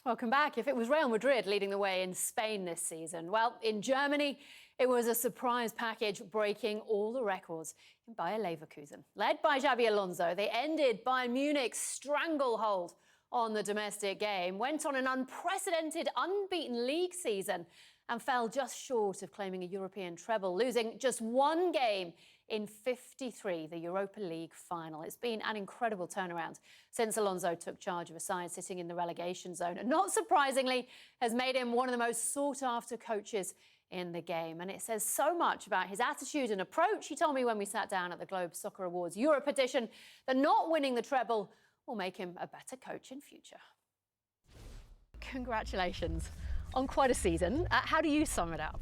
Welcome back. If it was Real Madrid leading the way in Spain this season, well, in Germany, it was a surprise package breaking all the records in Bayer Leverkusen. Led by Xabi Alonso, they ended Bayern Munich's stranglehold on the domestic game, went on an unprecedented unbeaten league season and fell just short of claiming a European treble, losing just one game in 53, the Europa League final. It's been an incredible turnaround since Alonso took charge of a side sitting in the relegation zone, and not surprisingly, has made him one of the most sought-after coaches in the game. And it says so much about his attitude and approach. He told me when we sat down at the Globe Soccer Awards Europe edition that not winning the treble will make him a better coach in future. Congratulations on quite a season. How do you sum it up?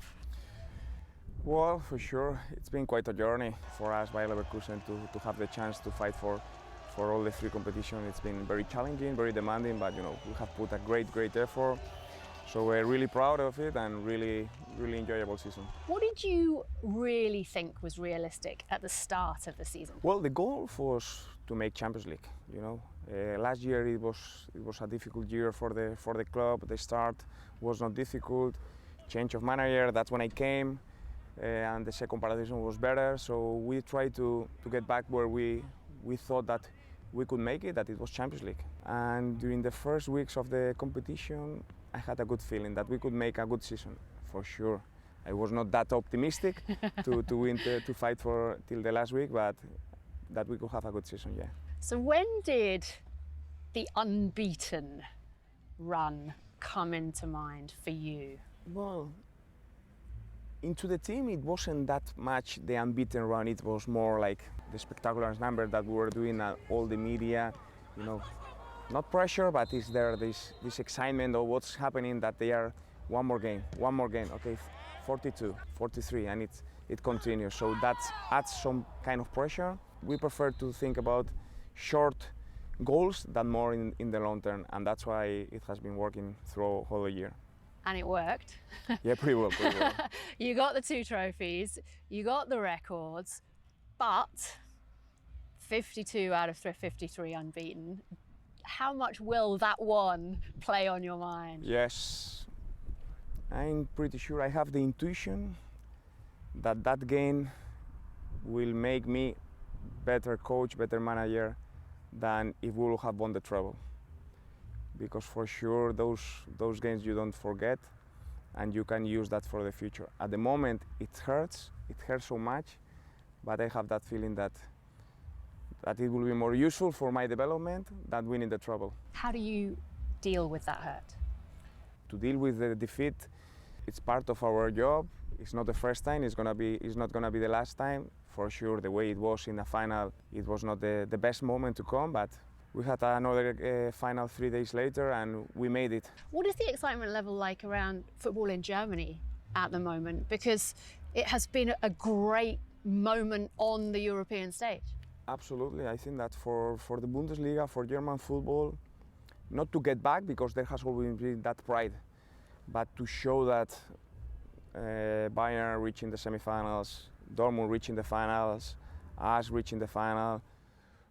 Well, for sure, it's been quite a journey for us by Leverkusen to have the chance to fight for all the three competitions. It's been very challenging, very demanding, but we have put a great effort. So we're really proud of it and really enjoyable season. What did you really think was realistic at the start of the season? Well, the goal was to make Champions League. Last year it was a difficult year for the club. The start was not difficult. Change of manager. That's when I came. And the second participation was better, so we tried to get back where we thought that we could make it, that it was Champions League. And during the first weeks of the competition, I had a good feeling that we could make a good season, for sure. I was not that optimistic to fight for till the last week, but that we could have a good season, yeah. So when did the unbeaten run come into mind for you? Well, into the team, it wasn't that much the unbeaten run. It was more like the spectacular number that we were doing at all the media. Not pressure, but is there this excitement of what's happening, that they are one more game, okay, 42, 43, and it continues. So that adds some kind of pressure. We prefer to think about short goals than more in the long term, and that's why it has been working through all the year. And it worked. Yeah, pretty well. You got the 2 trophies, you got the records, but 52 out of 53 unbeaten. How much will that one play on your mind? Yes, I'm pretty sure. I have the intuition that game will make me better coach, better manager than if we will have won the treble. Because for sure those games you don't forget, and you can use that for the future. At the moment it hurts so much, but I have that feeling that it will be more useful for my development than winning the treble. How do you deal with that hurt? To deal with the defeat, it's part of our job. It's not the first time, it's not gonna be the last time. For sure, the way it was in the final, it was not the best moment to come, but we had another final 3 days later and we made it. What is the excitement level like around football in Germany at the moment? Because it has been a great moment on the European stage. Absolutely. I think that for the Bundesliga, for German football, not to get back, because there has always been that pride, but to show that Bayern reaching the semifinals, Dortmund reaching the finals, us reaching the final,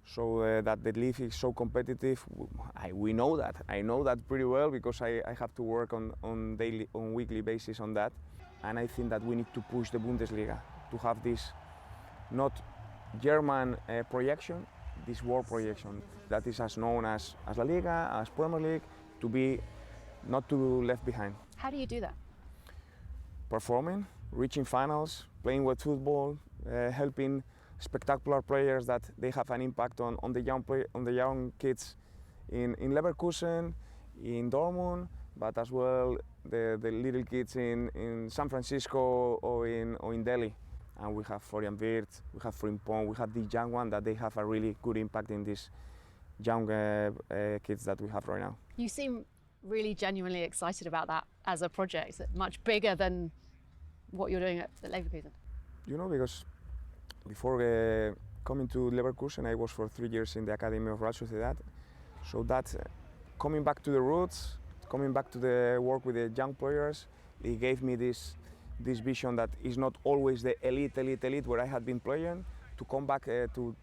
so that the league is so competitive. We know that. I know that pretty well because I have to work on weekly basis on that. And I think that we need to push the Bundesliga to have this not German projection, this world projection that is as known as La Liga, as Premier League, to be not too left behind. How do you do that? Performing, reaching finals, playing with football, helping spectacular players that they have an impact on the young kids in Leverkusen, in Dortmund, but as well the little kids in San Francisco or in Delhi. And we have Florian Wirtz, we have Frimpong, we have the young one that they have a really good impact in these young kids that we have right now. You seem really genuinely excited about that as a project, much bigger than what you're doing at Leverkusen. Because before coming to Leverkusen, I was for 3 years in the academy of Real Sociedad. So that coming back to the roots, coming back to the work with the young players, it gave me this vision that is not always the elite where I had been playing, to come back to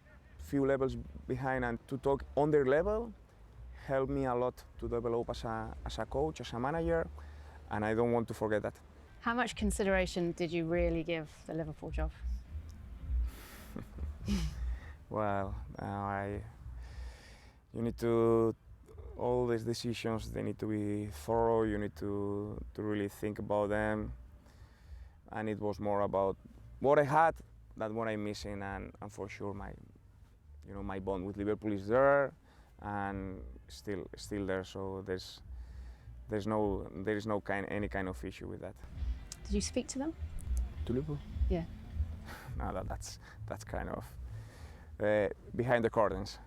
few levels behind and to talk on their level, helped me a lot to develop as a coach, as a manager, and I don't want to forget that. How much consideration did you really give the Liverpool job? Well, you need to, all these decisions, they need to be thorough, you need to really think about them, and it was more about what I had than what I'm missing, and for sure my bond with Liverpool is there and still there, so there is no any kind of issue with that. Did you speak to them? To Liverpool? Yeah. No, that's kind of behind the curtains.